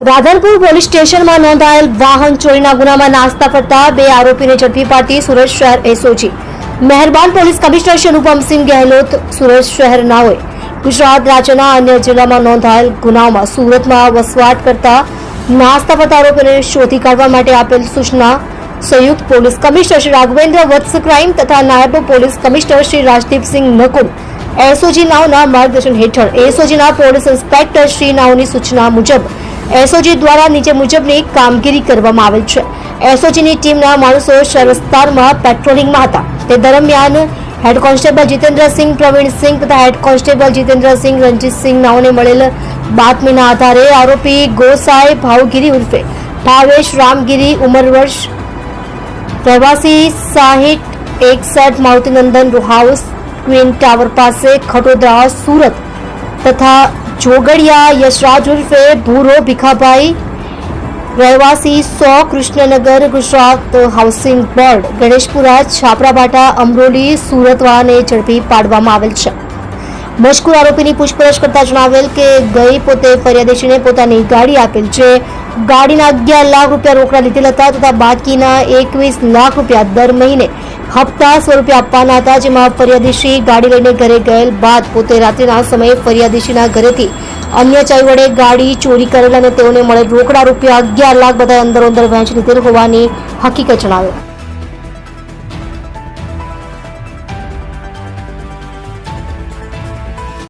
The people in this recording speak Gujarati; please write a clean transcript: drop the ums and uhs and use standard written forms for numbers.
રાધનપુર પોલીસ સ્ટેશનમાં નોંધાયેલ વાહન ચોરીના ગુનામાં નાસ્તા ફરતા બે આરોપીને ઝડપી પાડતી સુરત શહેર એસઓજી મહેરબાન પોલીસ કમિશનર શ્રી અનુપમસિંહ ગેહલોત સુરત શહેરનાઓએ ગુજરાત રાજ્યના અન્ય જિલ્લામાં નોંધાયેલ ગુનાઓમાં સુરતમાં વસવાટ કરતા નાસ્તા ફરતા આરોપીને શોધી કાઢવા માટે આપેલ સૂચના સંયુક્ત police commissioner Shri Raghavendra Vats crime તથા નાયબ police commissioner Shri Rajdeepsinh Nakul SOG નાઓના માર્ગદર્શન હેઠળ એસઓજીના પોલીસ ઇન્સ્પેક્ટર શ્રી નાઓની સૂચના મુજબ એસઓજી દ્વારા નીચે મુજબની કામગીરી કરવામાં આવેલ છે। એસઓજીની ટીમના માણસો શહેર વિસ્તારમાં પેટ્રોલિંગમાં હતા। તે દરમિયાન હેડ કોન્સ્ટેબલ જીતેન્દ્રસિંહ પ્રવીણસિંહ તથા હેડ કોન્સ્ટેબલ જીતેન્દ્રસિંહ રણજીતસિંહ નાઓને મળેલ બાતમીના આધારે આરોપી ગોસાઈ ભાવગીરી ઉર્ફે ભાવેશ રામગીરી ઉંમર વર્ષ રહેવાસી 6061 Marutinandan row house queen tower પાસે ખટોદરા સુરત તથા જોગડિયા યશરાજ ઉર્ફે ભૂરો ભીખાભાઈ રહેવાસી 100 કૃષ્ણનગર ગુજરાત હાઉસિંગ બોર્ડ ગણેશપુરા છાપરાબાટા અમરોલી સુરતવાળાને ઝડપી પાડવામાં આવેલ છે। મજકૂર આરોપીની પૂછપરછ કરતા જણાવેલ કે ગઈ પોતે ફરિયાદીને પોતાની ગાડી આપેલ છે। ગાડીના 11 લાખ રૂપિયા રોકડા લીધેલ હતા તથા બાકીના 21 લાખ રૂપિયા દર મહિને હપ્તા સ્વરૂપે આપવાના હતા, જેમાં ફરિયાદીશ્રી ગાડી લઈને ઘરે ગયેલ બાદ પોતે રાત્રિના સમયે ફરિયાદીશ્રીના ઘરેથી અન્ય ચાવી વડે ગાડી ચોરી કરેલ અને તેઓને મળેલ રોકડા રૂપિયા 11 લાખ બધા અંદરો અંદર વહેંચી લીધેલ હોવાની હકીકત જણાવેલ।